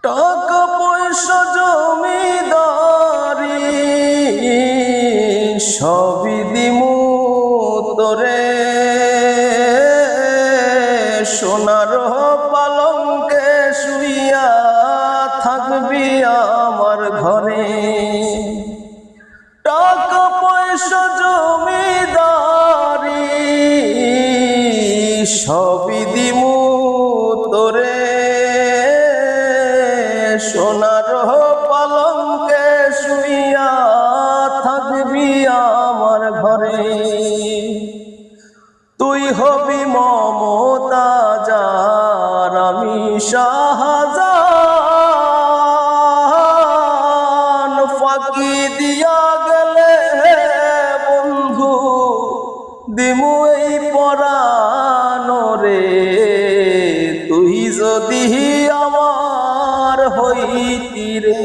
টাকা পয়সা জমিদারি সবই দিমু তোরে, সোনার পালঙ্কে শুইয়া থাকবি আমার ঘরে। টাকা পয়সা জমিদারি সবই দিমু তোরে, সোনার পালঙ্কে শুইয়া থাকবি আমার ঘরে। তুই হবি মমতাজ আর আমি শাহজাহান, ফাঁকি দিয়া গেলে বন্ধু দিমু এই পরাণ রে। তুই যদি আমার হইতি রে।